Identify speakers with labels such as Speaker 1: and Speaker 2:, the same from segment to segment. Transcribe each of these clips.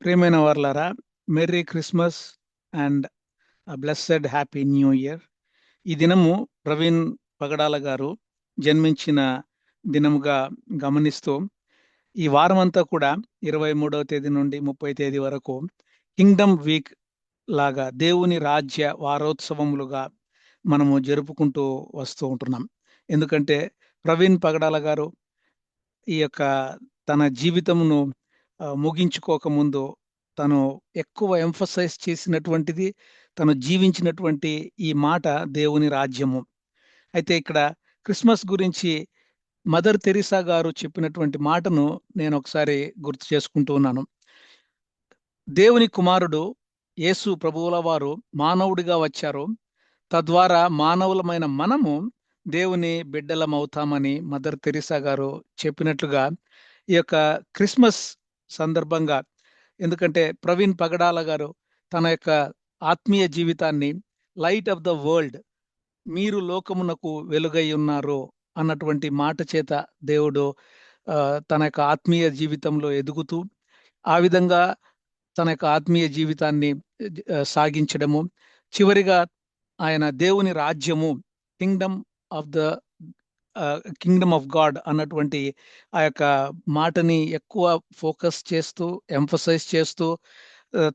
Speaker 1: ప్రియమైన వారలారా, merry Christmas and blessed happy new year. ఈ దినము ప్రవీణ్ పగడాల గారు జన్మించిన దినముగా గమనిస్తూ ఈ వారం అంతా కూడా 23వ తేదీ నుండి 30వ తేదీ వరకు కింగ్డమ్ వీక్ లాగా దేవుని రాజ్య వారోత్సవములుగా మనము జరుపుకుంటూ వస్తూ ఉంటున్నాం. ఎందుకంటే ప్రవీణ్ పగడాల గారు ఈ యొక్క తన జీవితమును ముగించుకోక ముందు తను ఎక్కువ ఎంఫసైజ్ చేసినటువంటిది, తను జీవించినటువంటి ఈ మాట దేవుని రాజ్యము. అయితే ఇక్కడ క్రిస్మస్ గురించి మదర్ తెరిసా గారు చెప్పినటువంటి మాటను నేను ఒకసారి గుర్తు చేసుకుంటూ ఉన్నాను. దేవుని కుమారుడు యేసు ప్రభువుల వారు మానవుడిగా వచ్చారు, తద్వారా మానవులమైన మనము దేవుని బిడ్డలమవుతామని మదర్ తెరిసా గారు చెప్పినట్లుగా ఈ యొక్క క్రిస్మస్ సందర్భంగా, ఎందుకంటే ప్రవీణ్ పగడాల గారు తన యొక్క ఆత్మీయ జీవితాన్ని లైట్ ఆఫ్ ద వరల్డ్, మీరు లోకమునకు వెలుగై ఉన్నారు అన్నటువంటి మాట చేత దేవుడు తన యొక్క ఆత్మీయ జీవితంలో ఎదుగుతూ ఆ విధంగా తన యొక్క ఆత్మీయ జీవితాన్ని సాగించడము, చివరిగా ఆయన దేవుని రాజ్యము, కింగ్డమ్ ఆఫ్ గాడ్ అన్నటువంటి ఆ యొక్క మాటని ఎక్కువ ఫోకస్ చేస్తూ, ఎంఫసైజ్ చేస్తూ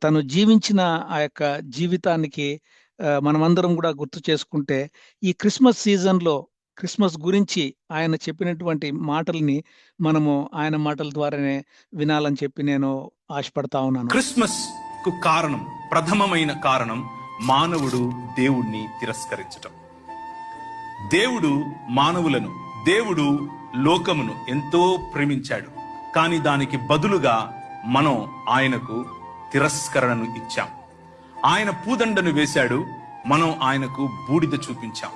Speaker 1: తను జీవించిన ఆ యొక్క జీవితానికి మనమందరం కూడా గుర్తు చేసుకుంటే ఈ క్రిస్మస్ సీజన్లో క్రిస్మస్ గురించి ఆయన చెప్పినటువంటి మాటల్ని మనము ఆయన మాటల ద్వారానే వినాలని చెప్పి నేను ఆశపడతా ఉన్నాను.
Speaker 2: క్రిస్మస్ కు కారణం, ప్రథమమైన కారణం మానవుడు దేవుణ్ణి తిరస్కరించటం. దేవుడు లోకమును ఎంతో ప్రేమించాడు, కానీ దానికి బదులుగా మనం ఆయనకు తిరస్కరణను ఇచ్చాం. ఆయన పూదండను వేశాడు, మనం ఆయనకు బూడిద చూపించాం.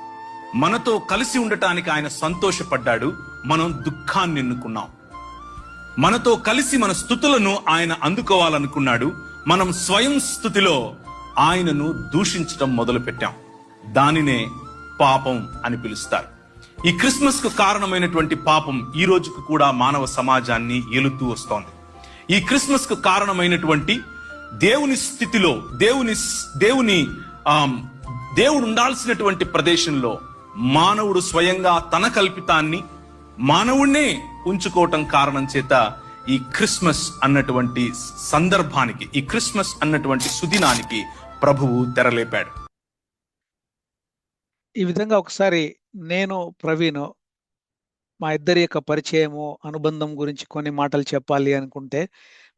Speaker 2: మనతో కలిసి ఉండటానికి ఆయన సంతోషపడ్డాడు, మనం దుఃఖాన్ని ఎన్నుకున్నాం. మనతో కలిసి మన స్తుతులను ఆయన అందుకోవాలనుకున్నాడు, మనం స్వయం స్తుతిలో ఆయనను దూషించటం మొదలు పెట్టాం. దానినే పాపం అని పిలుస్తారు. ఈ క్రిస్మస్ కు కారణమైనటువంటి పాపం ఈ రోజుకు కూడా మానవ సమాజాన్ని ఏలుతూ వస్తోంది. ఈ క్రిస్మస్ కు కారణమైనటువంటి దేవుని స్థితిలో, దేవుడు ఉండాల్సినటువంటి ప్రదేశంలో మానవుడు స్వయంగా తన కల్పితాన్ని మానవుణ్ణే ఉంచుకోవటం కారణం చేత ఈ క్రిస్మస్ అన్నటువంటి సందర్భానికి, ఈ క్రిస్మస్ అన్నటువంటి సుదినానికి ప్రభువు తెరలేపాడు.
Speaker 1: ఈ విధంగా ఒకసారి నేను ప్రవీణ్ మా ఇద్దరి యొక్క పరిచయము, అనుబంధం గురించి కొన్ని మాటలు చెప్పాలి అనుకుంటే,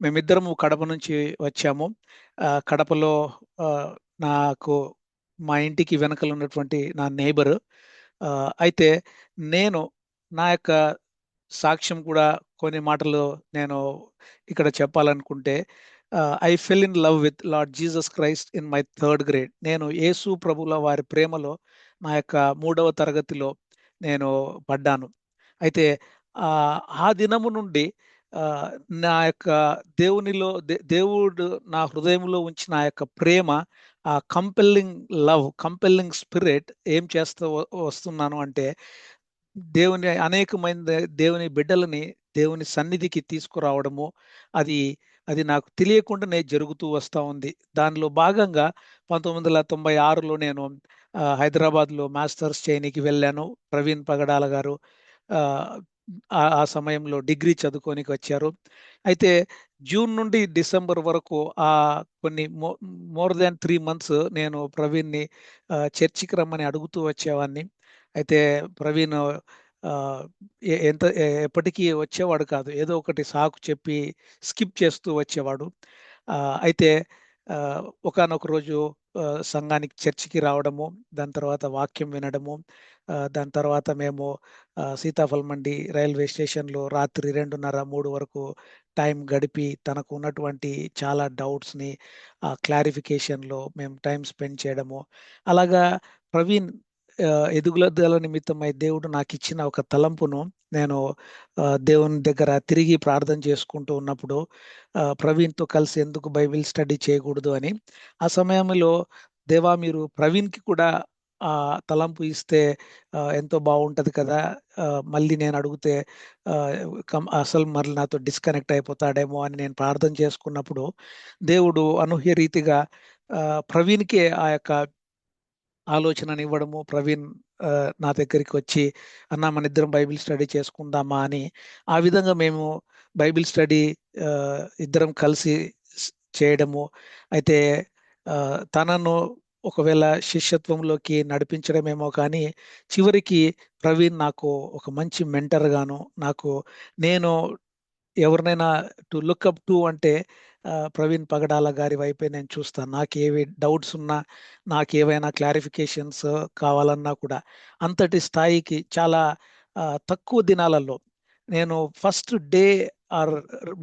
Speaker 1: మేమిద్దరము కడప నుంచి వచ్చాము. కడపలో నాకు మా ఇంటికి వెనకలు ఉన్నటువంటి నా నేబర్. అయితే నేను నా యొక్క సాక్ష్యం కూడా కొన్ని మాటలు నేను ఇక్కడ చెప్పాలనుకుంటే, I fell in love with lord Jesus Christ in my 3rd grade. నేను యేసు ప్రభుల వారి ప్రేమలో నా యొక్క 3వ తరగతిలో నేను పడ్డాను. అయితే ఆ దినము నుండి నా యొక్క దేవుడు నా హృదయంలో ఉంచిన ఆ యొక్క ప్రేమ, ఆ కంపెల్లింగ్ స్పిరిట్ ఏం చేస్తూ వస్తున్నాను అంటే, అనేకమైన దేవుని బిడ్డలని దేవుని సన్నిధికి తీసుకురావడము, అది నాకు తెలియకుండానే జరుగుతూ వస్తూ ఉంది. దానిలో భాగంగా 1996లో నేను హైదరాబాద్లో మాస్టర్స్ చేయనికి వెళ్ళాను. ప్రవీణ్ పగడాల గారు ఆ సమయంలో డిగ్రీ చదువుకోనికి వచ్చారు. అయితే జూన్ నుండి డిసెంబర్ వరకు కొన్ని మోర్ దాన్ 3 months నేను ప్రవీణ్ని చర్చికి రమ్మని అడుగుతూ వచ్చేవాడిని. అయితే ప్రవీణ్ ఎప్పటికీ వచ్చేవాడు కాదు, ఏదో ఒకటి సాకు చెప్పి స్కిప్ చేస్తూ వచ్చేవాడు. అయితే ఒకానొక రోజు సంఘానికి, చర్చికి రావడము, దాని తర్వాత వాక్యం వినడము, దాని తర్వాత మేము సీతాఫల్ మండి రైల్వే స్టేషన్లో రాత్రి 2:30-3 వరకు టైం గడిపి తనకు ఉన్నటువంటి చాలా డౌట్స్ని క్లారిఫికేషన్లో మేము టైం స్పెండ్ చేయడము. అలాగా ప్రవీణ్ ఎదుగుదల నిమిత్తమై దేవుడు నాకు ఇచ్చిన ఒక తలంపును నేను దేవుని దగ్గర తిరిగి ప్రార్థన చేసుకుంటూ ఉన్నప్పుడు, ప్రవీణ్తో కలిసి ఎందుకు బైబిల్ స్టడీ చేయకూడదు అని, ఆ సమయంలో దేవా మీరు ప్రవీణ్కి కూడా తలంపు ఇస్తే ఎంతో బాగుంటది కదా, మళ్ళీ నేను అడిగితే అసలు మళ్ళీ నాతో డిస్కనెక్ట్ అయిపోతాడేమో అని నేను ప్రార్థన చేసుకున్నప్పుడు దేవుడు అనూహ్య రీతిగా ప్రవీణ్కే ఆ యొక్క ఆలోచనని ఇవ్వడము. ప్రవీణ్ నా దగ్గరికి వచ్చి, అన్న మన ఇద్దరం బైబిల్ స్టడీ చేసుకుందామా అని, ఆ విధంగా మేము బైబిల్ స్టడీ ఇద్దరం కలిసి చేయడము. అయితే తనను ఒకవేళ శిష్యత్వంలోకి నడిపించడమేమో కానీ చివరికి ప్రవీణ్ నాకు ఒక మంచి మెంటర్ గాను, నాకు నేను ఎవరినైనా టు లుక్ అప్ టు అంటే ప్రవీణ్ పగడాల గారి వైపే నేను చూస్తాను. నాకు ఏవి డౌట్స్ ఉన్నా, నాకు ఏవైనా క్లారిఫికేషన్స్ కావాలన్నా కూడా అంతటి స్థాయికి చాలా తక్కువ దినాలలో, నేను ఫస్ట్ డే ఆర్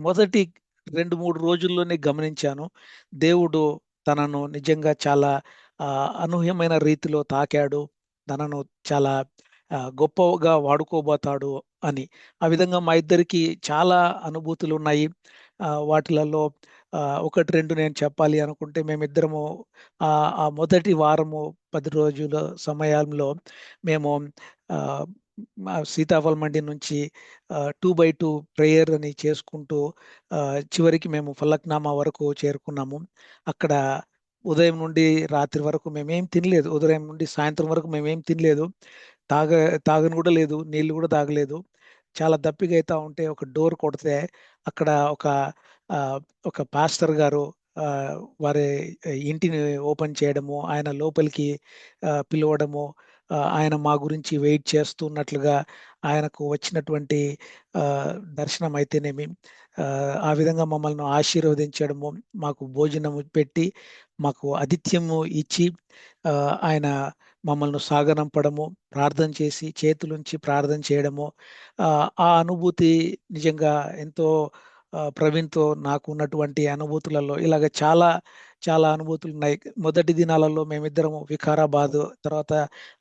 Speaker 1: మొదటి 2-3 రోజుల్లోనే గమనించాను, దేవుడు తనను నిజంగా చాలా అనూహ్యమైన రీతిలో తాకాడు, తనను చాలా గొప్పగా వాడుకోబోతాడు అని. ఆ విధంగా మా ఇద్దరికి చాలా అనుభూతులు ఉన్నాయి. వాటిలలో 1-2 నేను చెప్పాలి అనుకుంటే, మేమిద్దరము ఆ మొదటి వారము 10 రోజుల సమయంలో మేము సీతాఫల్ మండి నుంచి 2x2 ప్రేయర్ అని చేసుకుంటూ చివరికి మేము ఫలక్నామా వరకు చేరుకున్నాము. అక్కడ ఉదయం నుండి రాత్రి వరకు మేమేం తినలేదు. ఉదయం నుండి సాయంత్రం వరకు మేమేం తినలేదు. తాగ తాగను కూడా లేదు, నీళ్లు కూడా తాగలేదు. చాలా దప్పిగా అవుతా ఉంటే ఒక డోర్ కొడితే అక్కడ ఆ, ఒక పాస్టర్ గారు ఆ, వారి ఇంటిని ఓపెన్ చేయడము, ఆయన లోపలికి పిలవడము, ఆయన మా గురించి వెయిట్ చేస్తున్నట్లుగా ఆయనకు వచ్చినటువంటి ఆ, దర్శనం అయితేనేమి, ఆ, ఆ విధంగా మమ్మల్ని ఆశీర్వదించడము, మాకు భోజనము పెట్టి మాకు ఆతిథ్యము ఇచ్చి ఆయన మమ్మల్ని సాగనంపడము, ప్రార్థన చేసి చేతులుంచి ప్రార్థన చేయడము, ఆ అనుభూతి నిజంగా ఎంతో ప్రవీణ్తో నాకు ఉన్నటువంటి అనుభూతులలో ఇలాగ చాలా చాలా అనుభూతులు ఉన్నాయి. మొదటి దినాలలో మేమిద్దరము వికారాబాద్, తర్వాత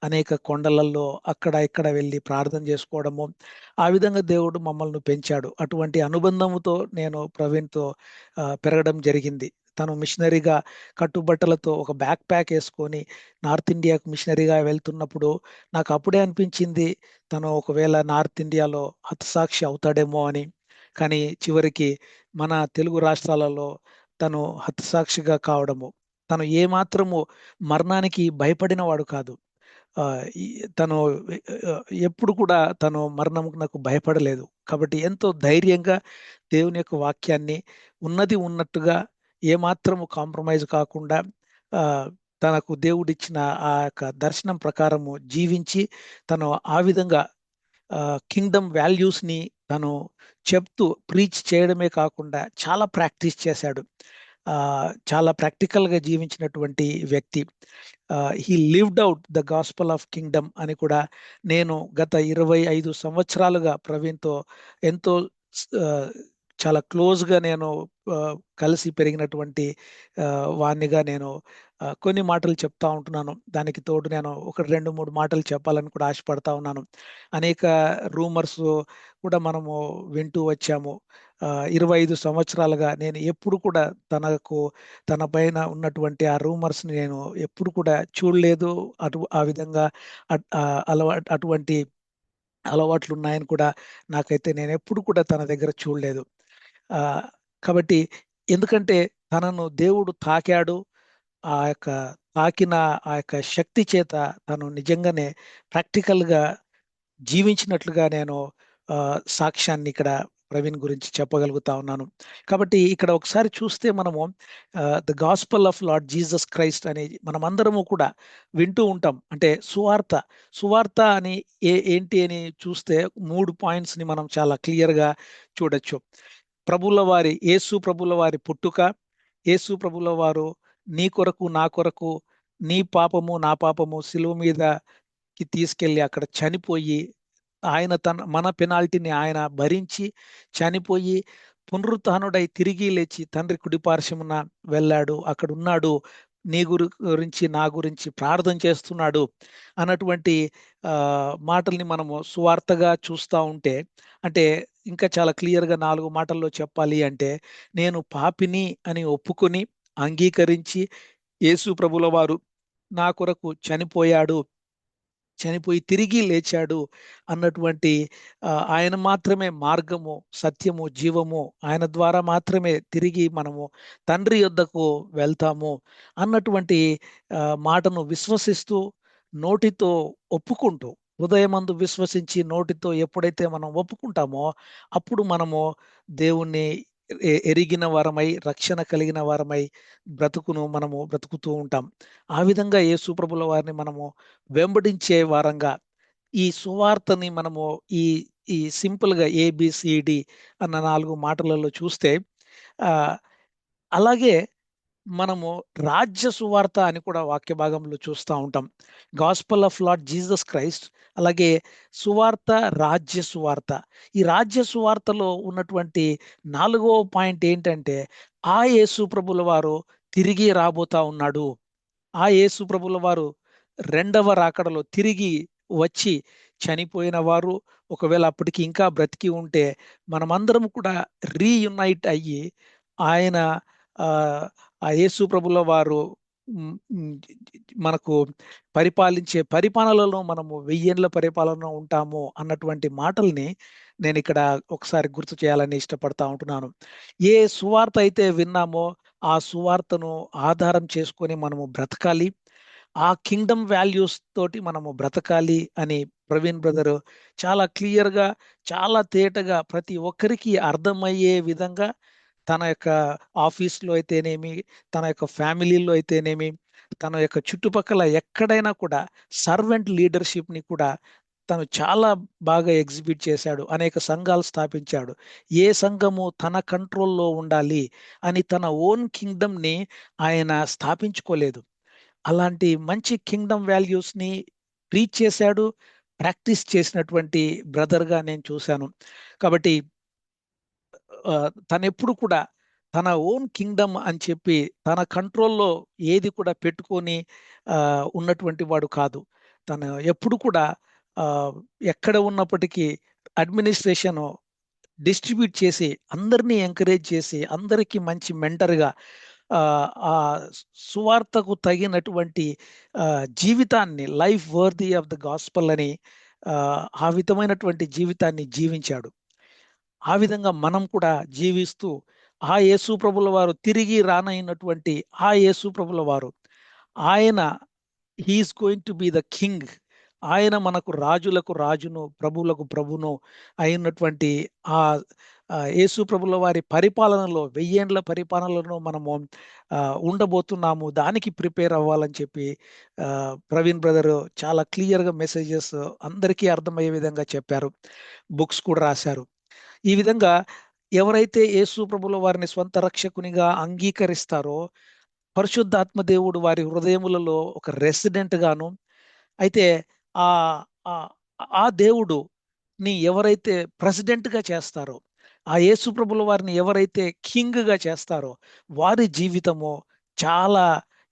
Speaker 1: అనేక కొండలలో అక్కడ ఇక్కడ వెళ్ళి ప్రార్థన చేసుకోవడము, ఆ విధంగా దేవుడు మమ్మల్ని పెంచాడు. అటువంటి అనుబంధముతో నేను ప్రవీణ్తో పెరగడం జరిగింది. తను మిషనరీగా కట్టుబట్టలతో ఒక బ్యాక్ ప్యాక్ వేసుకొని నార్త్ ఇండియాకు మిషనరీగా వెళ్తున్నప్పుడు నాకు అప్పుడే అనిపించింది, తను ఒకవేళ నార్త్ ఇండియాలో హతసాక్షి అవుతాడేమో అని. కానీ చివరికి మన తెలుగు రాష్ట్రాలలో తను హతసాక్షిగా కావడము, తను ఏమాత్రము మరణానికి భయపడిన వాడు కాదు. ఆ, తను ఆ, ఎప్పుడు కూడా తను మరణమునకు భయపడలేదు. కాబట్టి ఎంతో ధైర్యంగా దేవుని యొక్క వాక్యాన్ని ఉన్నది ఉన్నట్టుగా ఏమాత్రము కాంప్రమైజ్ కాకుండా ఆ, తనకు దేవుడిచ్చిన ఆ యొక్క దర్శనం ప్రకారము జీవించి తను ఆ విధంగా కింగ్డమ్ వాల్యూస్ ని తను చెప్తూ ప్రీచ్ చేయడమే కాకుండా చాలా ప్రాక్టీస్ చేశాడు. చాలా ప్రాక్టికల్ గా జీవించినటువంటి వ్యక్తి. He lived out the gospel of Kingdom అని కూడా నేను గత 25 సంవత్సరాలుగా ప్రవీణ్తో ఎంతో ఆ, చాలా క్లోజ్ గా నేను కలిసి పెరిగినటువంటి వాణ్ణిగా నేను కొన్ని మాటలు చెప్తా ఉంటున్నాను. దానికి తోడు నేను 1-2-3 మాటలు చెప్పాలని కూడా ఆశపడతా ఉన్నాను. అనేక రూమర్స్ కూడా మనము వింటూ వచ్చాము. 25 సంవత్సరాలుగా నేను ఎప్పుడు కూడా తన పైన ఉన్నటువంటి ఆ రూమర్స్ ని నేను ఎప్పుడు కూడా చూడలేదు. ఆ విధంగా అటువంటి అలవాట్లు ఉన్నాయని కూడా నాకైతే నేను ఎప్పుడు కూడా తన దగ్గర చూడలేదు. ఆ కాబట్టి ఎందుకంటే తనను దేవుడు తాకాడు. ఆ యొక్క తాకిన ఆ యొక్క శక్తి చేత తను నిజంగానే ప్రాక్టికల్ గా జీవించినట్లుగా నేను సాక్ష్యాన్ని ఇక్కడ ప్రవీణ్ గురించి చెప్పగలుగుతా ఉన్నాను. కాబట్టి ఇక్కడ ఒకసారి చూస్తే మనము the gospel of lord Jesus Christ అనేది మనం అందరము కూడా వింటూ ఉంటాం. అంటే సువార్త అని ఏంటి అని చూస్తే 3 పాయింట్స్ ని మనం చాలా క్లియర్ గా చూడొచ్చు. యేసు ప్రభుల వారి పుట్టుక, యేసు ప్రభుల వారు నీ కొరకు నా కొరకు, నీ పాపము నా పాపము సిలువ మీదకి తీసుకెళ్లి అక్కడ చనిపోయి, ఆయన మన పెనాల్టీని ఆయన భరించి చనిపోయి పునరుత్థానుడై తిరిగి లేచి తండ్రి కుడిపార్శ్వమున వెళ్ళాడు, అక్కడ ఉన్నాడు, నీ గురించి నా గురించి ప్రార్థన చేస్తున్నాడు అన్నటువంటి మాటల్ని మనము సువార్తగా చూస్తూ ఉంటే, అంటే ఇంకా చాలా క్లియర్గా 4 మాటల్లో చెప్పాలి అంటే, నేను పాపిని అని ఒప్పుకొని అంగీకరించి యేసు ప్రభుల వారు నా కొరకు చనిపోయాడు, చనిపోయి తిరిగి లేచాడు అన్నటువంటి ఆయన మాత్రమే మార్గము, సత్యము, జీవము, ఆయన ద్వారా మాత్రమే తిరిగి మనము తండ్రి యొద్దకు వెళ్తాము అన్నటువంటి మాటను విశ్వసిస్తూ నోటితో ఒప్పుకుంటూ, హృదయమందు విశ్వసించి నోటితో ఎప్పుడైతే మనం ఒప్పుకుంటామో అప్పుడు మనము దేవుణ్ణి ఎరిగిన వారమై, రక్షణ కలిగిన వారమై మనము బ్రతుకుతూ ఉంటాం. ఆ విధంగా యేసు ప్రభుల వారిని మనము వెంబడించే వారంగా ఈ సువార్తని మనము ఈ ఈ సింపుల్ గా ఏబిసిడి అన్న 4 మాటలలో చూస్తే అలాగే మనము రాజ్య సువార్త అని కూడా వాక్య భాగంలో చూస్తూ ఉంటాం. Gospel of lord Jesus Christ, అలాగే సువార్త, రాజ్య సువార్త. ఈ రాజ్య సువార్తలో ఉన్నటువంటి 4వ పాయింట్ ఏంటంటే ఆ యేసు ప్రభుల వారు తిరిగి రాబోతా ఉన్నాడు. ఆ యేసు ప్రభుల వారు రెండవ రాకడలో తిరిగి వచ్చి చనిపోయిన వారు ఒకవేళ అప్పటికి ఇంకా బ్రతికి ఉంటే మనమందరం కూడా రీయునైట్ అయ్యి ఆయన ఆ యేసు ప్రభుల వారు మనకు పరిపాలించే పరిపాలనలో మనము 1000 ఏళ్ల పరిపాలన ఉంటాము అన్నటువంటి మాటల్ని నేను ఇక్కడ ఒకసారి గుర్తు చేయాలని ఇష్టపడతా ఉంటున్నాను. ఏ సువార్త అయితే విన్నామో ఆ సువార్తను ఆధారం చేసుకొని మనము బ్రతకాలి, ఆ కింగ్డమ్ వాల్యూస్ తోటి మనము బ్రతకాలి అని ప్రవీణ్ బ్రదర్ చాలా క్లియర్గా, చాలా తేటగా ప్రతి ఒక్కరికి అర్థమయ్యే విధంగా తన యొక్క ఆఫీస్లో అయితేనేమి, తన యొక్క ఫ్యామిలీలో అయితేనేమి, తన యొక్క చుట్టుపక్కల ఎక్కడైనా కూడా సర్వెంట్ లీడర్షిప్ని కూడా తను చాలా బాగా ఎగ్జిబిట్ చేశాడు. అనేక సంఘాలు స్థాపించాడు. ఏ సంఘము తన కంట్రోల్లో ఉండాలి అని తన ఓన్ కింగ్డమ్ని ఆయన స్థాపించుకోలేదు. అలాంటి మంచి కింగ్డమ్ వాల్యూస్ని రీచ్ చేశాడు, ప్రాక్టీస్ చేసినటువంటి బ్రదర్గా నేను చూశాను. కాబట్టి తను ఎప్పుడు కూడా తన ఓన్ కింగ్డమ్ అని చెప్పి తన కంట్రోల్లో ఏది కూడా పెట్టుకొని ఉన్నటువంటి వాడు కాదు. తను ఎప్పుడు కూడా ఎక్కడ ఉన్నప్పటికీ అడ్మినిస్ట్రేషన్ డిస్ట్రిబ్యూట్ చేసి, అందరినీ ఎంకరేజ్ చేసి, అందరికీ మంచి మెంటర్గా ఆ సువార్తకు తగినటువంటి జీవితాన్ని, life worthy of the gospel అని ఆ విధమైనటువంటి జీవితాన్ని జీవించాడు. ఆ విధంగా మనం కూడా జీవిస్తూ ఆ యేసు ప్రభుల వారు తిరిగి రానైనటువంటి ఆ యేసు ప్రభుల వారు, ఆయన he's going to be the king, ఆయన మనకు రాజులకు రాజును, ప్రభువులకు ప్రభును అయినటువంటి ఆ యేసు ప్రభుల వారి పరిపాలనలో 1000 ఏండ్ల పరిపాలనలో మనము ఉండబోతున్నాము. దానికి ప్రిపేర్ అవ్వాలని చెప్పి ప్రవీణ్ బ్రదర్ చాలా క్లియర్గా మెసేజెస్ అందరికీ అర్థమయ్యే విధంగా చెప్పారు. బుక్స్ కూడా రాశారు. ఈ విధంగా ఎవరైతే యేసు ప్రభుల వారిని స్వంత రక్షకునిగా అంగీకరిస్తారో పరిశుద్ధాత్మ దేవుడు వారి హృదయములలో ఒక రెసిడెంట్ గాను, అయితే ఆ ఆ దేవుడు ని ఎవరైతే ప్రెసిడెంట్ గా చేస్తారో, ఆ యేసు ప్రభుల వారిని ఎవరైతే కింగ్ గా చేస్తారో వారి జీవితము చాలా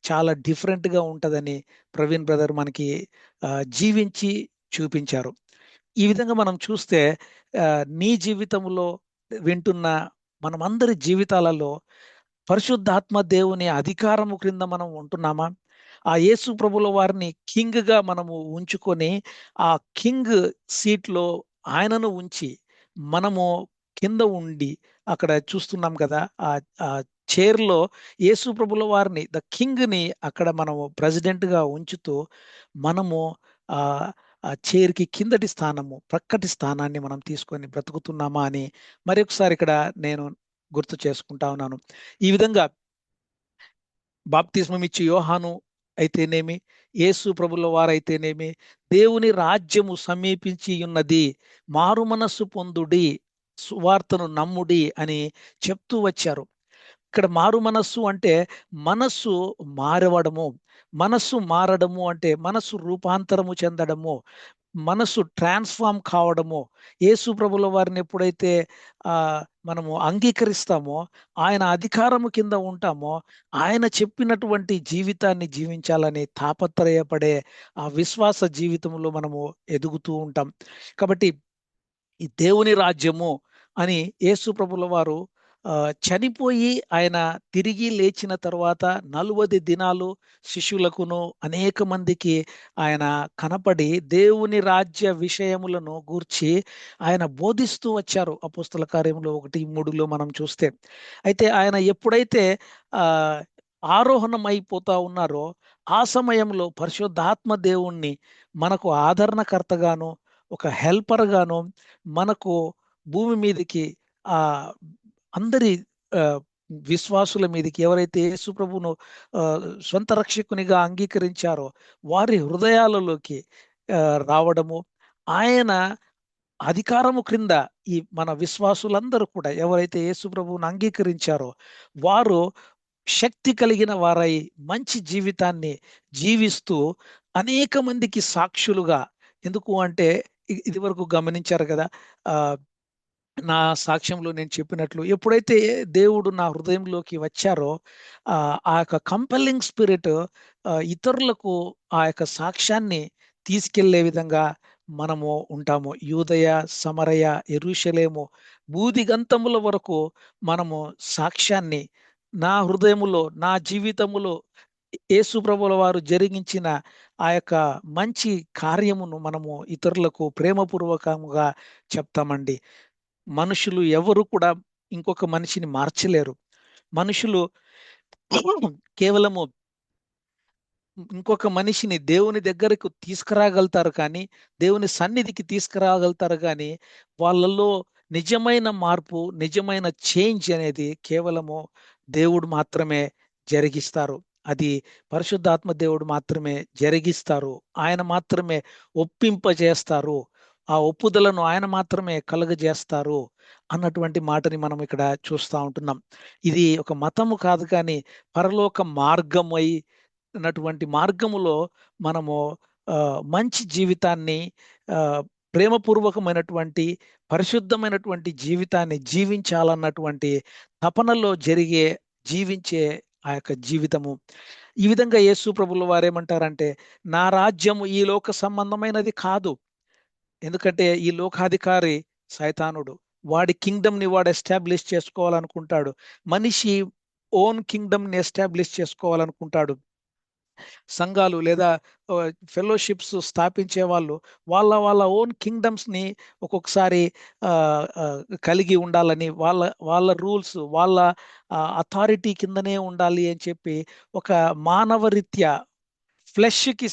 Speaker 1: చాలా డిఫరెంట్ గా ఉంటదని ప్రవీణ్ బ్రదర్ మనకి జీవించి చూపించారు. ఈ విధంగా మనం చూస్తే నీ జీవితంలో వింటున్న మనమందరి జీవితాలలో పరిశుద్ధాత్మ దేవుని అధికారము క్రింద మనం ఉంటున్నామా? ఆ యేసు ప్రభుల వారిని కింగ్ గా మనము ఉంచుకొని ఆ కింగ్ సీట్లో ఆయనను ఉంచి మనము కింద ఉండి అక్కడ చూస్తున్నాం కదా, ఆ చైర్లో యేసు ప్రభుల వారిని, ద కింగ్ ని అక్కడ మనము ప్రెసిడెంట్ గా ఉంచుతూ మనము ఆ ఆ చైర్కి కిందటి స్థానము, ప్రక్కటి స్థానాన్ని మనం తీసుకొని బ్రతుకుతున్నామా అని మరొకసారి ఇక్కడ నేను గుర్తు చేసుకుంటా ఉన్నాను. ఈ విధంగా బాప్తిస్మం ఇచ్చి యోహాను అయితేనేమి, యేసు ప్రభుల వారైతేనేమి, దేవుని రాజ్యము సమీపించి ఉన్నది, మారు మనస్సు పొందుడి, సువార్తను నమ్ముడి అని చెప్తూ వచ్చారు. ఇక్కడ మారు మనస్సు అంటే మనస్సు మారవడము, మనస్సు మారడము అంటే మనస్సు రూపాంతరము చెందడము, మనస్సు ట్రాన్స్ఫార్మ్ కావడము. యేసు ప్రభుల వారిని ఎప్పుడైతే మనము అంగీకరిస్తామో, ఆయన అధికారము కింద ఉంటామో, ఆయన చెప్పినటువంటి జీవితాన్ని జీవించాలని తాపత్రయపడే ఆ విశ్వాస జీవితంలో మనము ఎదుగుతూ ఉంటాం. కాబట్టి ఈ దేవుని రాజ్యము అని యేసు ప్రభుల వారు చనిపోయి ఆయన తిరిగి లేచిన తర్వాత 40 దినాలు శిష్యులకును అనేక మందికి ఆయన కనపడి దేవుని రాజ్య విషయములను గూర్చి ఆయన బోధిస్తూ వచ్చారు. అపోస్తల కార్యములు 1:3లో మనం చూస్తే. అయితే ఆయన ఎప్పుడైతే ఆ ఆరోహణం అయిపోతా ఉన్నారో ఆ సమయంలో పరిశుద్ధాత్మ దేవుణ్ణి మనకు ఆదరణకర్తగాను, ఒక హెల్పర్ గాను మనకు భూమి మీదకి ఆ అందరి ఆ, విశ్వాసుల మీదకి ఎవరైతే యేసు ప్రభువును ఆ, సొంత రక్షకునిగా అంగీకరించారో వారి హృదయాలలోకి ఆ, రావడము, ఆయన అధికారము క్రింద ఈ మన విశ్వాసులందరూ కూడా ఎవరైతే యేసు ప్రభువును అంగీకరించారో వారు శక్తి కలిగిన వారై మంచి జీవితాన్ని జీవిస్తూ అనేక మందికి సాక్షులుగా, ఎందుకు అంటే ఇది వరకు గమనించారు కదా, ఆ నా సాక్ష్యంలో నేను చెప్పినట్లు ఎప్పుడైతే దేవుడు నా హృదయంలోకి వచ్చారో ఆ యొక్క కంపెల్లింగ్ స్పిరిట్ ఇతరులకు ఆ యొక్క సాక్ష్యాన్ని తీసుకెళ్లే విధంగా మనము ఉంటాము. యూదయ, సమరయ, యెరూషలేము బూదిగంతముల వరకు మనము సాక్ష్యాన్ని నా హృదయములో నా జీవితములో యేసు ప్రభువుల వారు జరిగించిన ఆ యొక్క మంచి కార్యమును మనము ఇతరులకు ప్రేమపూర్వకంగా చెప్తామండి. మనుషులు ఎవరు కూడా ఇంకొక మనిషిని మార్చలేరు. మనుషులు కేవలము ఇంకొక మనిషిని దేవుని దగ్గరకు తీసుకురాగలుగుతారు కానీ, దేవుని సన్నిధికి తీసుకురాగలుగుతారు కానీ, వాళ్ళలో నిజమైన మార్పు, నిజమైన చేంజ్ అనేది కేవలము దేవుడు మాత్రమే జరిగిస్తారు. అది పరిశుద్ధాత్మ దేవుడు మాత్రమే జరిగిస్తారు. ఆయన మాత్రమే ఒప్పింపజేస్తారు. ఆ ఒప్పుదలను ఆయన మాత్రమే కలుగజేస్తారు అన్నటువంటి మాటని మనం ఇక్కడ చూస్తూ ఉంటున్నాం. ఇది ఒక మతము కాదు కానీ పరలోక మార్గమై అన్నటువంటి మార్గములో మనము మంచి జీవితాన్ని, ప్రేమపూర్వకమైనటువంటి పరిశుద్ధమైనటువంటి జీవితాన్ని జీవించాలన్నటువంటి తపనలో జీవించే ఆ యొక్క జీవితము. ఈ విధంగా యేసు ప్రభుల వారేమంటారంటే, నా రాజ్యము ఈ లోక సంబంధమైనది కాదు. ఎందుకంటే ఈ లోకాధికారి సైతానుడు, వాడి కింగ్డమ్ ని వాడు ఎస్టాబ్లిష్ చేసుకోవాలనుకుంటాడు. మనిషి ఓన్ కింగ్డమ్ ని ఎస్టాబ్లిష్ చేసుకోవాలనుకుంటాడు. సంఘాలు లేదా ఫెలోషిప్స్ స్థాపించే వాళ్ళు వాళ్ళ వాళ్ళ ఓన్ కింగ్డమ్స్ ని ఒక్కొక్కసారి కలిగి ఉండాలని, వాళ్ళ రూల్స్ వాళ్ళ అథారిటీ కిందనే ఉండాలి అని చెప్పి ఒక మానవరీత్యా ఫ్లెష్కి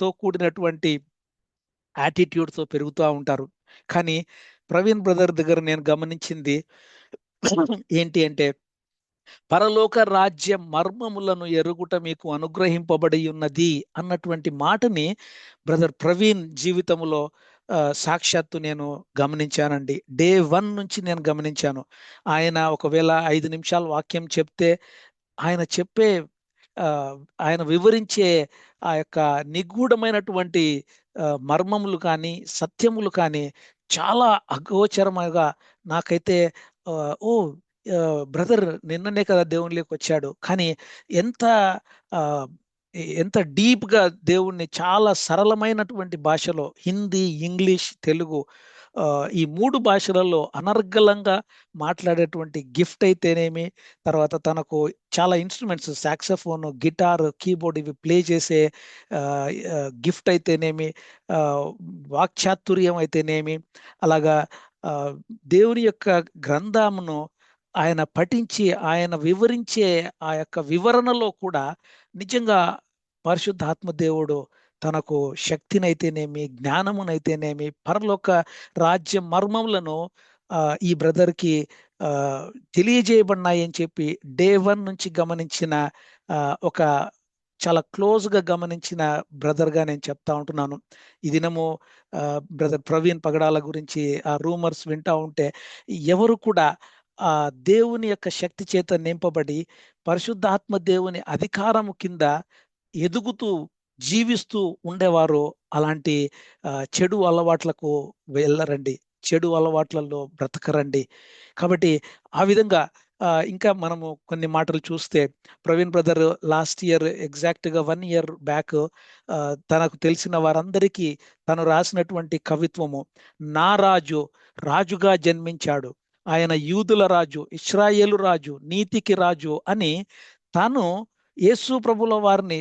Speaker 1: తో కూడినటువంటి యాటిట్యూడ్తో పెరుగుతూ ఉంటారు. కానీ ప్రవీణ్ బ్రదర్ దగ్గర నేను గమనించింది ఏంటి అంటే, పరలోక రాజ్య మర్మములను ఎరుగుట మీకు అనుగ్రహింపబడి ఉన్నది అన్నటువంటి మాటని బ్రదర్ ప్రవీణ్ జీవితంలో సాక్షాత్తు నేను గమనించానండి. డే 1 నుంచి నేను గమనించాను. ఆయన ఒకవేళ 5 నిమిషాలు వాక్యం చెప్తే ఆయన వివరించే ఆ యొక్క నిగూఢమైనటువంటి మర్మములు కానీ సత్యములు కానీ చాలా అగోచరముగా నాకైతే ఓ బ్రదర్ నిన్ననే కదా దేవునిలోకి వచ్చాడు, కానీ ఎంత ఎంత డీప్ గా దేవుణ్ణి చాలా సరళమైనటువంటి భాషలో హిందీ, ఇంగ్లీష్, తెలుగు ఈ 3 భాషలలో అనర్గళంగా మాట్లాడేటువంటి గిఫ్ట్ అయితేనేమి, తర్వాత తనకు చాలా ఇన్స్ట్రుమెంట్స్ సాక్సోఫోన్, గిటార్, కీబోర్డ్ ఇవి ప్లే చేసే గిఫ్ట్ అయితేనేమి, వాక్చాతుర్యం అయితేనేమి, అలాగా దేవుని యొక్క గ్రంథమును ఆయన పఠించి ఆయన వివరించే ఆ యొక్క వివరణలో కూడా నిజంగా పరిశుద్ధాత్మ దేవుడు తనకు శక్తినైతేనేమి, జ్ఞానమునైతేనేమి, పరలోక రాజ్య మర్మములను ఈ బ్రదర్కి తెలియజేయబడినాయి అని చెప్పి డే 1 నుంచి గమనించిన ఒక చాలా క్లోజ్గా గమనించిన బ్రదర్గా నేను చెప్తా ఉంటున్నాను. ఈ దినము బ్రదర్ ప్రవీణ్ పగడాల గురించి ఆ రూమర్స్ వింటా ఉంటే ఎవరు కూడా ఆ దేవుని యొక్క శక్తి చేత నింపబడి పరిశుద్ధాత్మ దేవుని అధికారము కింద ఎదుగుతూ జీవిస్తూ ఉండేవారు అలాంటి చెడు అలవాట్లకు వెళ్ళరండి, చెడు అలవాట్లలో బ్రతకరండి. కాబట్టి ఆ విధంగా ఇంకా మనము కొన్ని మాటలు చూస్తే, ప్రవీణ్ బ్రదర్ లాస్ట్ ఇయర్ ఎగ్జాక్ట్గా 1 ఇయర్ బ్యాక్ తనకు తెలిసిన వారందరికీ తను రాసినటువంటి కవిత్వము, నా రాజు రాజుగా జన్మించాడు, ఆయన యూదుల రాజు, ఇశ్రాయేలు రాజు, నీతికి రాజు అని తాను యేసు ప్రభుల వారిని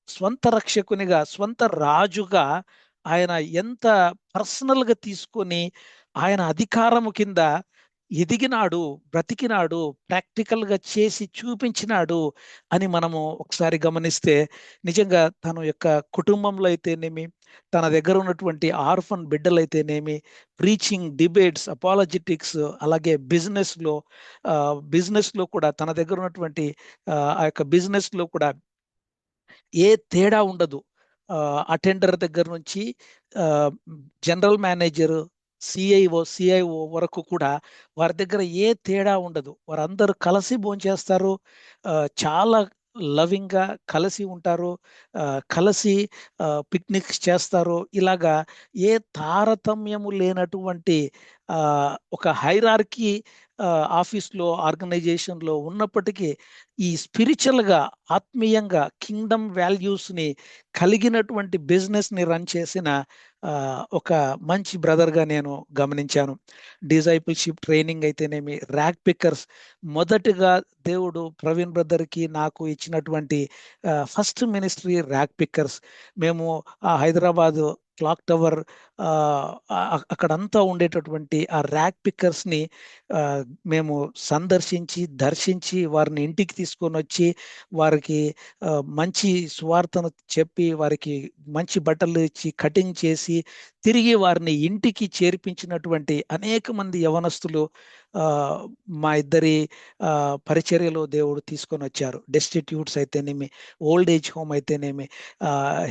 Speaker 1: స్వంత రక్షకునిగా, స్వంత రాజుగా ఆయన ఎంత పర్సనల్గా తీసుకొని ఆయన అధికారము కింద ఎదిగినాడు, బ్రతికినాడు, ప్రాక్టికల్గా చేసి చూపించినాడు అని మనము ఒకసారి గమనిస్తే, నిజంగా తన యొక్క కుటుంబంలో అయితేనేమి, తన దగ్గర ఉన్నటువంటి ఆర్ఫన్ బిడ్డలైతేనేమి, ప్రీచింగ్, డిబేట్స్, అపాలజెటిక్స్, అలాగే బిజినెస్లో కూడా తన దగ్గర ఉన్నటువంటి ఆ యొక్క బిజినెస్లో కూడా ఏ తేడా ఉండదు. అటెండర్ దగ్గర నుంచి జనరల్ మేనేజర్, సిఐఓ వరకు కూడా వారి దగ్గర ఏ తేడా ఉండదు. వారందరూ కలిసి భోంచేస్తారు, చాలా లవింగ్ గా కలిసి ఉంటారు, కలిసి పిక్నిక్స్ చేస్తారు. ఇలాగా ఏ తారతమ్యము లేనటువంటి ఒక హైరార్కీ ఆఫీస్లో, ఆర్గనైజేషన్లో ఉన్నప్పటికీ ఈ స్పిరిచువల్గా, ఆత్మీయంగా కింగ్డమ్ వాల్యూస్ని కలిగినటువంటి బిజినెస్ని రన్ చేసిన ఒక మంచి బ్రదర్గా నేను గమనించాను. డిజైపుల్షిప్ ట్రైనింగ్ అయితేనేమి, ర్యాక్ పిక్కర్స్, మొదటిగా దేవుడు ప్రవీణ్ బ్రదర్కి నాకు ఇచ్చినటువంటి ఫస్ట్ మినిస్ట్రీ ర్యాక్ పిక్కర్స్. మేము ఆ హైదరాబాద్ క్లాక్ టవర్ అక్కడంతా ఉండేటటువంటి ఆ ర్యాక్ పిక్కర్స్ని మేము సందర్శించి, దర్శించి, వారిని ఇంటికి తీసుకొని వచ్చి వారికి మంచి సువార్తను చెప్పి, వారికి మంచి బట్టలు ఇచ్చి, కటింగ్ చేసి, తిరిగి వారిని ఇంటికి చేర్పించినటువంటి అనేక మంది యవనస్తులు మా ఇద్దరి పరిచర్యలో దేవుడు తీసుకొని వచ్చారు. డెస్టిట్యూట్స్ అయితేనేమి, ఓల్డ్ ఏజ్ హోమ్ అయితేనేమి,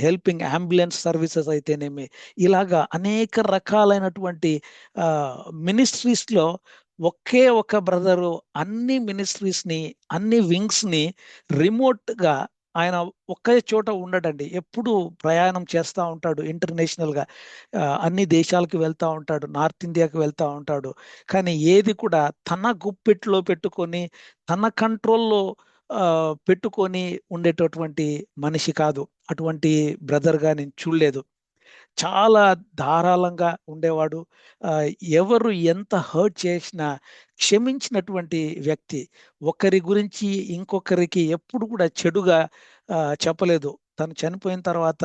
Speaker 1: హెల్పింగ్ అంబులెన్స్ సర్వీసెస్ అయితేనేమి, ఇలాగా అనేక రకాలైనటువంటి మినిస్ట్రీస్లో ఒకే ఒక బ్రదరు అన్ని మినిస్ట్రీస్ని, అన్ని వింగ్స్ని రిమోట్గా ఆయన ఒకే చోట ఉండడండి. ఎప్పుడు ప్రయాణం చేస్తూ ఉంటాడు ఇంటర్నేషనల్గా, అన్ని దేశాలకు వెళ్తూ ఉంటాడు, నార్త్ ఇండియాకి వెళ్తూ ఉంటాడు. కానీ ఏది కూడా తన గుప్పిట్లో పెట్టుకొని, తన కంట్రోల్లో పెట్టుకొని ఉండేటటువంటి మనిషి కాదు. అటువంటి బ్రదర్గా నేను చూడలేదు. చాలా ధారాళంగా ఉండేవాడు. ఎవరు ఎంత హర్ట్ చేసినా క్షమించినటువంటి వ్యక్తి. ఒకరి గురించి ఇంకొకరికి ఎప్పుడు కూడా చెడుగా చెప్పలేదు. తను చనిపోయిన తర్వాత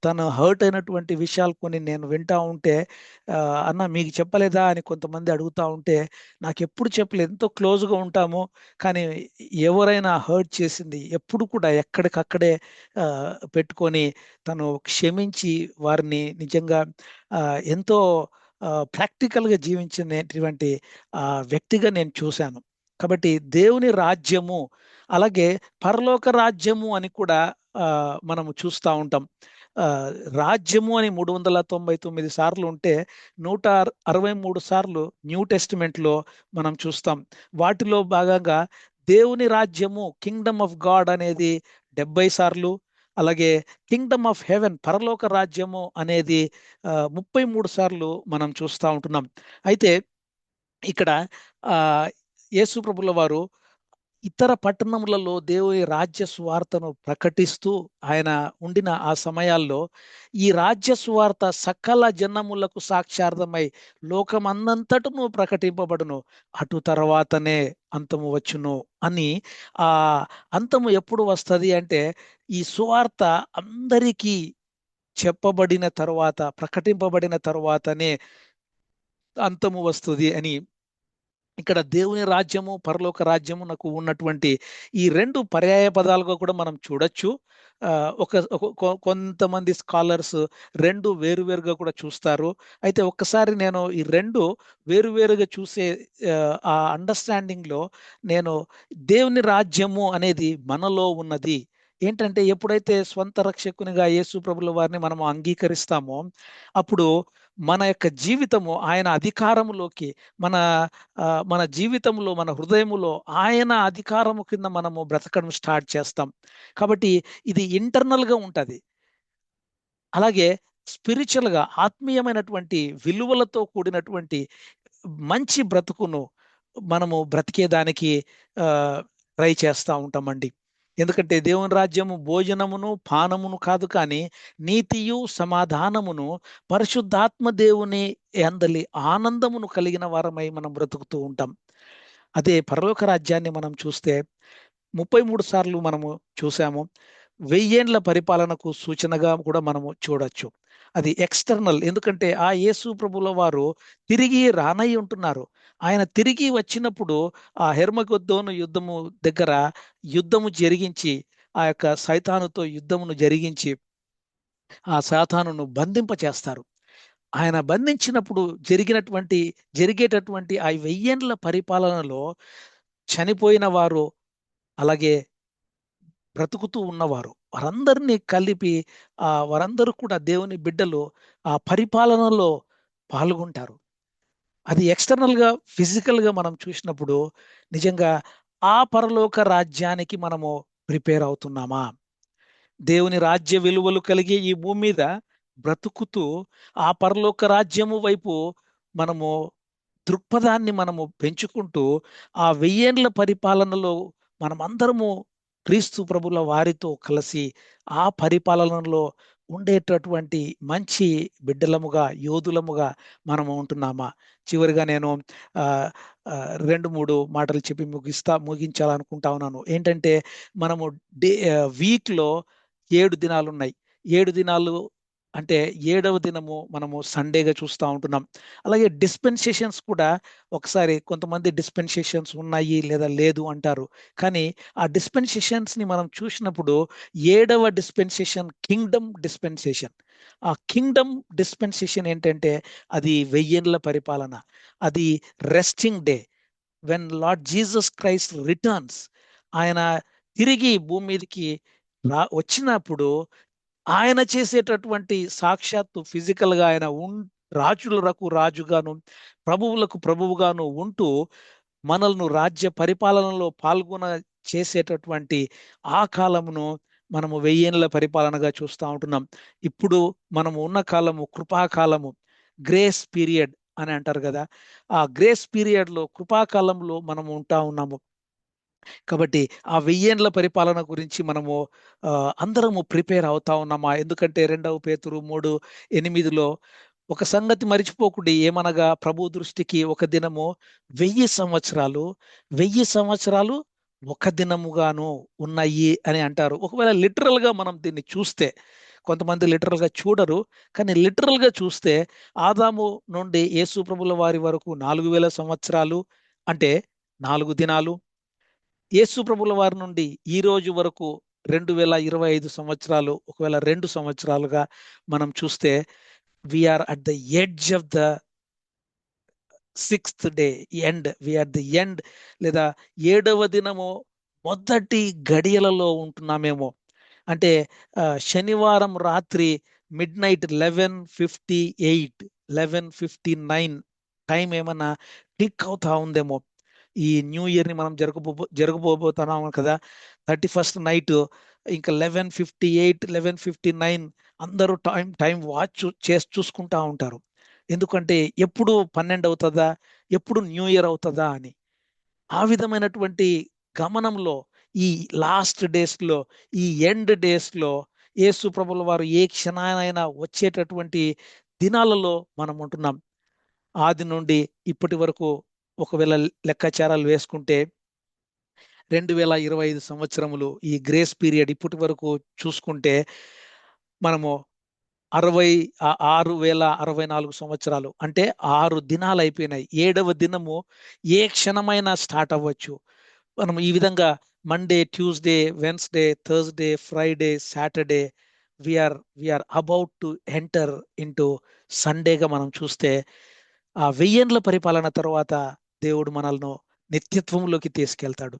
Speaker 1: తను హర్ట్ అయినటువంటి విషయాలు కొన్ని నేను వింటా ఉంటే, అన్న మీకు చెప్పలేదా అని కొంతమంది అడుగుతూ ఉంటే, నాకు ఎప్పుడు చెప్పలేదు. ఎంతో క్లోజ్గా ఉంటాము, కానీ ఎవరైనా హర్ట్ చేసింది ఎప్పుడు కూడా ఎక్కడికక్కడే పెట్టుకొని తను క్షమించి వారిని నిజంగా ఎంతో ప్రాక్టికల్గా జీవించినటువంటి వ్యక్తిగా నేను చూశాను. కాబట్టి దేవుని రాజ్యము, అలాగే పరలోక రాజ్యము అని కూడా మనము చూస్తూ ఉంటాం. రాజ్యము అని 399 సార్లు ఉంటే 163 సార్లు న్యూ టెస్టిమెంట్లో మనం చూస్తాం. వాటిలో భాగంగా దేవుని రాజ్యము, కింగ్డమ్ ఆఫ్ గాడ్ అనేది 70 సార్లు, అలాగే కింగ్డమ్ ఆఫ్ హెవెన్, పరలోక రాజ్యము అనేది 33 సార్లు మనం చూస్తూ ఉంటున్నాం. అయితే ఇక్కడ యేసు ప్రభుల వారు ఇతర పట్టణములలో దేవుని రాజ్య సువార్తను ప్రకటిస్తూ ఆయన ఉండిన ఆ సమయాల్లో ఈ రాజ్య సువార్త సకల జనములకు సాక్షార్థమై లోకమందంతటను ప్రకటింపబడును, అటు తర్వాతనే అంతము వచ్చును అని. ఆ అంతము ఎప్పుడు వస్తుంది అంటే, ఈ సువార్త అందరికీ చెప్పబడిన తరువాత, ప్రకటింపబడిన తరువాతనే అంతము వస్తుంది అని. ఇక్కడ దేవుని రాజ్యము, పరలోక రాజ్యము నాకు ఉన్నటువంటి ఈ రెండు పర్యాయ పదాలుగా కూడా మనం చూడొచ్చు. కొంతమంది స్కాలర్స్ రెండు వేరువేరుగా కూడా చూస్తారు. అయితే ఒక్కసారి నేను ఈ రెండు వేరువేరుగా చూసే ఆ అండర్స్టాండింగ్లో నేను దేవుని రాజ్యము అనేది మనలో ఉన్నది. ఏంటంటే, ఎప్పుడైతే స్వంత రక్షకునిగా యేసు ప్రభుల వారిని మనం అంగీకరిస్తామో, అప్పుడు మన యొక్క జీవితము ఆయన అధికారములోకి, మన జీవితంలో, మన హృదయములో ఆయన అధికారము కింద మనము బ్రతకడం స్టార్ట్ చేస్తాం. కాబట్టి ఇది ఇంటర్నల్గా ఉంటుంది. అలాగే స్పిరిచువల్గా, ఆత్మీయమైనటువంటి విలువలతో కూడినటువంటి మంచి బ్రతుకును మనము బ్రతికేదానికి ట్రై చేస్తూ ఉంటామండి. ఎందుకంటే దేవుని రాజ్యము భోజనమును పానమును కాదు, కానీ నీతియు సమాధానమును పరిశుద్ధాత్మ దేవుని అందలి ఆనందమును కలిగిన వారమై మనం బ్రతుకుతూ ఉంటాం. అదే పరలోక రాజ్యాన్ని మనం చూస్తే 33 సార్లు మనము చూసాము. 1000 పరిపాలనకు సూచనగా కూడా మనము చూడొచ్చు. అది ఎక్స్టర్నల్, ఎందుకంటే ఆ యేసు ప్రభుల వారు తిరిగి రానై ఉంటున్నారు. ఆయన తిరిగి వచ్చినప్పుడు ఆ హెర్మగొద్దోను యుద్ధము దగ్గర యుద్ధము జరిగించి, ఆ యొక్క సైతానుతో యుద్ధమును జరిగించి ఆ సాతానును బంధింప చేస్తారు. ఆయన బంధించినప్పుడు జరిగేటటువంటి ఆ 1000 పరిపాలనలో చనిపోయిన వారు, అలాగే బ్రతుకుతూ ఉన్నవారు, వారందరినీ కలిపి వారందరూ కూడా దేవుని బిడ్డలు ఆ పరిపాలనలో పాల్గొంటారు. అది ఎక్స్టర్నల్ గా ఫిజికల్ గా మనం చూసినప్పుడు నిజంగా ఆ పరలోక రాజ్యానికి మనము ప్రిపేర్ అవుతున్నామా? దేవుని రాజ్య విలువలు కలిగి ఈ భూమి మీద బ్రతుకుతూ ఆ పరలోక రాజ్యము వైపు మనము దృక్పథాన్ని మనము పెంచుకుంటూ ఆ 1000 పరిపాలనలో మనమందరము క్రీస్తు ప్రభుల వారితో కలిసి ఆ పరిపాలనలో ఉండేటటువంటి మంచి బిడ్డలముగా, యోధులముగా మనము ఉంటున్నామా? చివరిగా నేను ఆ, ఆ, 2-3 మాటలు చెప్పి ముగించాలనుకుంటా ఉన్నాను. ఏంటంటే మనము వీక్లో 7 దినాలు ఉన్నాయి. 7 దినాలు అంటే 7వ దినము మనము సండేగా చూస్తూ ఉంటున్నాం. అలాగే డిస్పెన్సేషన్స్ కూడా, ఒకసారి కొంతమంది డిస్పెన్సేషన్స్ ఉన్నాయి లేదా లేదు అంటారు. కానీ ఆ డిస్పెన్సేషన్స్ ని మనం చూసినప్పుడు 7వ డిస్పెన్సేషన్ కింగ్డమ్ డిస్పెన్సేషన్. ఆ కింగ్డమ్ డిస్పెన్సేషన్ ఏంటంటే అది 1000 పరిపాలన, అది resting day, when lord Jesus Christ returns. ఆయన తిరిగి భూమి మీదకి వచ్చినప్పుడు ఆయన చేసేటటువంటి సాక్షాత్తు ఫిజికల్ గా ఆయన రాజులకు రాజుగాను ప్రభువులకు ప్రభువుగాను ఉంటూ మనల్ని రాజ్య పరిపాలనలో పాల్గొన చేసేటటువంటి ఆ కాలమును మనము 1000 పరిపాలనగా చూస్తూ ఉంటున్నాం. ఇప్పుడు మనము ఉన్న కాలము కృపాకాలము, గ్రేస్ పీరియడ్ అని అంటారు కదా. ఆ గ్రేస్ పీరియడ్ లో, కృపాకాలంలో మనము ఉంటా ఉన్నాము. కాబట్టి ఆ 1000 పరిపాలన గురించి మనము అందరము ప్రిపేర్ అవుతా ఉన్నామా? ఎందుకంటే 2 పేతురు 3:8 ఒక సంగతి మరిచిపోకుండా, ఏమనగా ప్రభు దృష్టికి ఒక దినము 1000 సంవత్సరాలు, 1000 సంవత్సరాలు ఒక దినముగాను ఉన్నాయి అని అంటారు. ఒకవేళ లిటరల్ గా మనం దీన్ని చూస్తే, కొంతమంది లిటరల్ గా చూడరు, కానీ లిటరల్ గా చూస్తే ఆదాము నుండి యేసు ప్రభుల వారి వరకు 4000 సంవత్సరాలు అంటే 4 దినాలు. యేసు ప్రభుల వారి నుండి ఈ రోజు వరకు 2025 సంవత్సరాలు, ఒకవేళ 2 సంవత్సరాలుగా మనం చూస్తే, we're at the edge of the 6th day end, we're the end, లేదా 7వ దినము మొదటి గడియలలో ఉంటున్నామేమో. అంటే శనివారం రాత్రి మిడ్ నైట్ 11:58 టైం ఏమన్నా క్లిక్ అవుతా ఉందేమో. ఈ న్యూ ఇయర్ ని మనం జరగబోతున్నాం కదా. 31st నైట్ ఇంకా 11:58, 11:59 అందరూ టైం వాచ్ చూసుకుంటా ఉంటారు. ఎందుకంటే ఎప్పుడు 12 అవుతుందా, ఎప్పుడు న్యూ ఇయర్ అవుతుందా అని. ఆ విధమైనటువంటి గమనంలో ఈ లాస్ట్ డేస్ లో, ఈ ఎండ్ డేస్ లో యేసు ప్రభుల వారు ఏ క్షణానైనా వచ్చేటటువంటి దినాలలో మనం ఉంటున్నాం. ఆది నుండి ఇప్పటి వరకు ఒకవేళ లెక్కాచారాలు వేసుకుంటే 2025 సంవత్సరములు, ఈ గ్రేస్ పీరియడ్ ఇప్పటి వరకు చూసుకుంటే మనము 6,064 సంవత్సరాలు, అంటే 6 దినాలు అయిపోయినాయి. 7వ దినము ఏ క్షణమైనా స్టార్ట్ అవ్వచ్చు. మనం ఈ విధంగా Monday, Tuesday, Wednesday, Thursday, Friday, Saturday, we are about to enter into సండేగా మనం చూస్తే, ఆ 1000 పరిపాలన తర్వాత దేవుడు మనల్ని నిత్యత్వంలోకి తీసుకెళ్తాడు.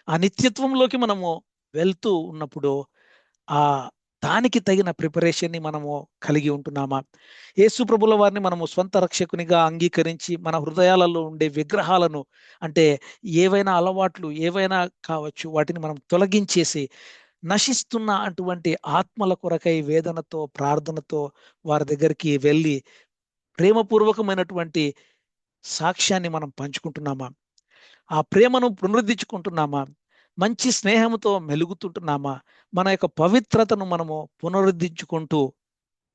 Speaker 1: ఆ నిత్యత్వంలోకి మనము వెళ్తూ ఉన్నప్పుడు ఆ దానికి తగిన ప్రిపరేషన్ ని మనము కలిగి ఉంటున్నామా? యేసు ప్రభుల వారిని మనము స్వంత రక్షకునిగా అంగీకరించి మన హృదయాలలో ఉండే విగ్రహాలను, అంటే ఏవైనా అలవాట్లు ఏవైనా కావచ్చు, వాటిని మనం తొలగించేసి నశిస్తున్న అటువంటి ఆత్మల కొరకై వేదనతో, ప్రార్థనతో వారి దగ్గరికి వెళ్ళి ప్రేమపూర్వకమైనటువంటి సాక్ష్యాన్ని మనం పంచుకుంటున్నామా? ఆ ప్రేమను పునరుద్ధరించుకుంటున్నామా? మంచి స్నేహంతో మెలుగుతుంటున్నామా? మన యొక్క పవిత్రతను మనము పునరుద్ధరించుకుంటూ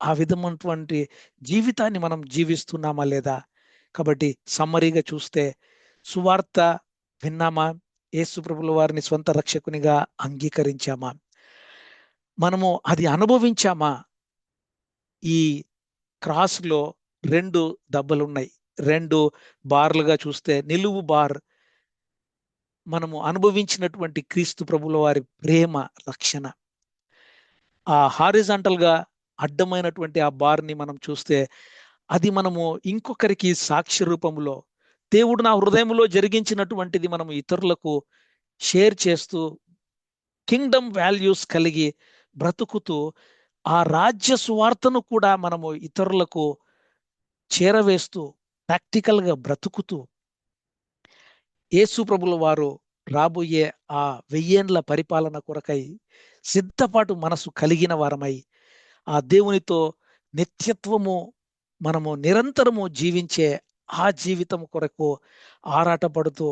Speaker 1: ఆ విధమైనటువంటి జీవితాన్ని మనం జీవిస్తున్నామా లేదా? కాబట్టి సమ్మరీగా చూస్తే సువార్త విన్నామా? యేసు ప్రభుల వారిని స్వంత రక్షకునిగా అంగీకరించామా? మనము అది అనుభవించామా? ఈ క్రాస్‌లో 2 దెబ్బలున్నాయి. 2 బార్లుగా చూస్తే నిలువు బార్ మనము అనుభవించినటువంటి క్రీస్తు ప్రభుల వారి ప్రేమ రక్షణ. ఆ హారిజాంటల్‌గా అడ్డమైనటువంటి ఆ బార్‌ని మనం చూస్తే అది మనము ఇంకొకరికి సాక్ష్య రూపంలో దేవుడు నా హృదయంలో జరిగించినటువంటిది మనము ఇతరులకు షేర్ చేస్తూ కింగ్డమ్ వాల్యూస్ కలిగి బ్రతుకుతూ ఆ రాజ్య సువార్తను కూడా మనము ఇతరులకు చేరవేస్తూ ప్రాక్టికల్‌గా బ్రతుకుతూ యేసు ప్రభుల వారు రాబోయే ఆ 1000 ఏండ్ల పరిపాలన కొరకై సిద్ధపాటు మనసు కలిగిన వారమై ఆ దేవునితో నిత్యత్వము మనము నిరంతరము జీవించే ఆ జీవితం కొరకు ఆరాటపడుతూ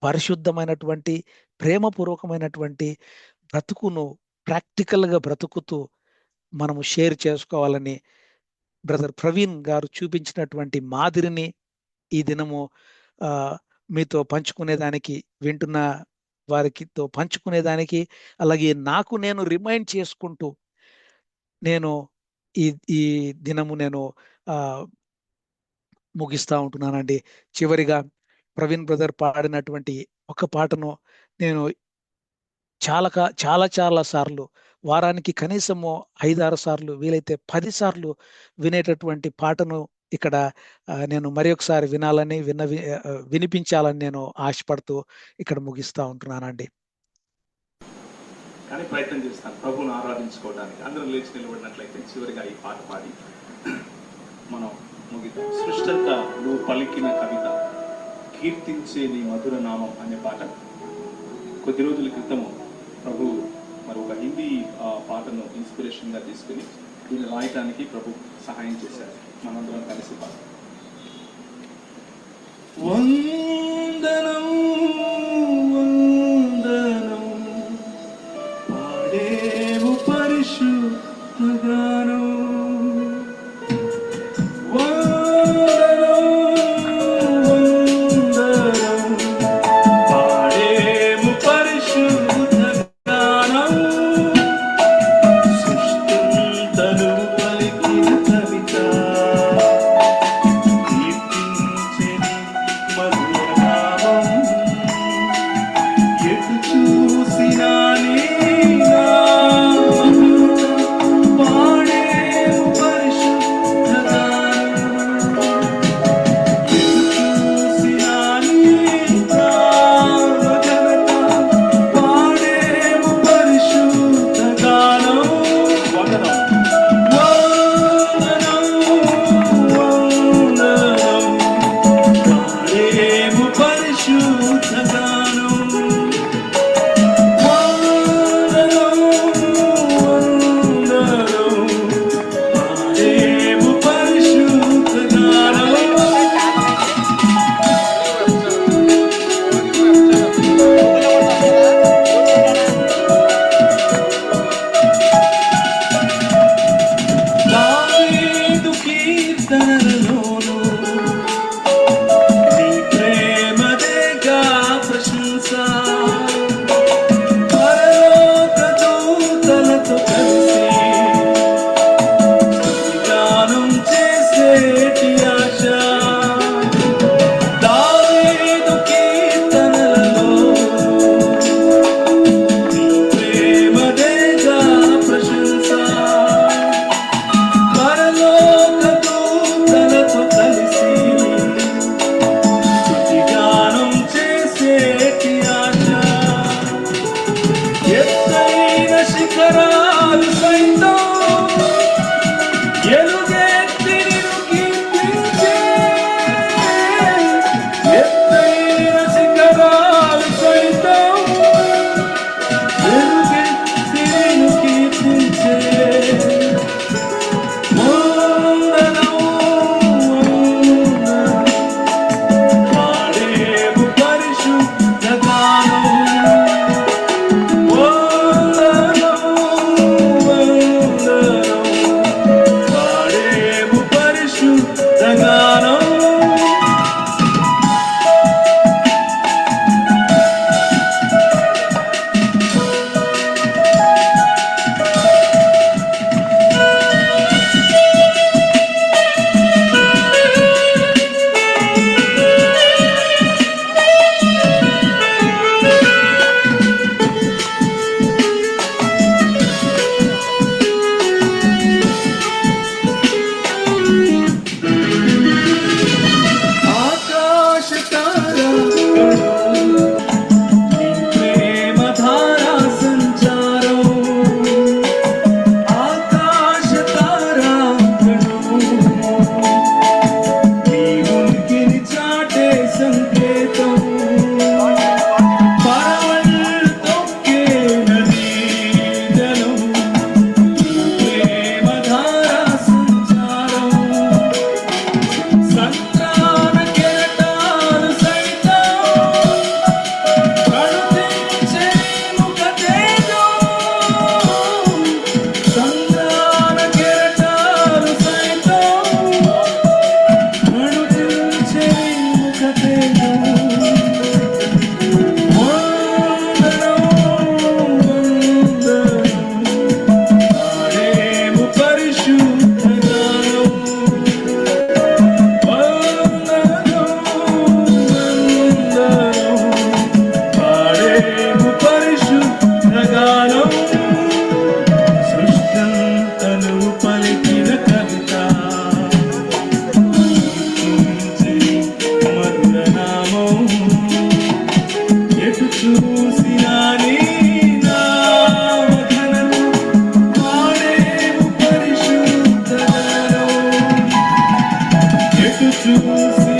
Speaker 1: పరిశుద్ధమైనటువంటి ప్రేమపూర్వకమైనటువంటి బ్రతుకును ప్రాక్టికల్‌గా బ్రతుకుతూ మనము షేర్ చేసుకోవాలని బ్రదర్ ప్రవీణ్ గారు చూపించినటువంటి మాదిరిని ఈ దినము మీతో పంచుకునేదానికి, వింటున్న వారికితో పంచుకునేదానికి, అలాగే నాకు నేను రిమైండ్ చేసుకుంటూ నేను ఈ ఈ దినము నేను ముగిస్తా ఉంటున్నానండి. చివరిగా ప్రవీణ్ బ్రదర్ పాడినటువంటి ఒక పాటను నేను చాలా సార్లు వారానికి కనీసము 5-6 సార్లు వీలైతే 10 సార్లు వినేటటువంటి పాటను ఇక్కడ నేను మరొకసారి వినిపించాలని నేను ఆశపడుతూ ఇక్కడ ముగిస్తా ఉంటున్నానండి.
Speaker 2: కానీ ప్రయత్నం చేస్తాను ప్రభువును ఆరాధించుకోవడానికి. అందరం లేచి నిలబడినట్లయితే చివరిగా ఈ పాట పాడి మనం ముగిద్దాం. సృష్టంతా నువ్వు పలికిన కవిత, కీర్తించే నీ మధుర నామం అనే పాట కొద్ది రోజుల క్రితము ప్రభు మరి ఒక హిందీ పాటను ఇన్స్పిరేషన్గా తీసుకుని దీన్ని రాయటానికి ప్రభు సహాయం చేశారు. మనందరం కలిసి పాట. వందనం వందనం పాడేవు పరిశుద్ధ గానం,
Speaker 3: గానం చూసి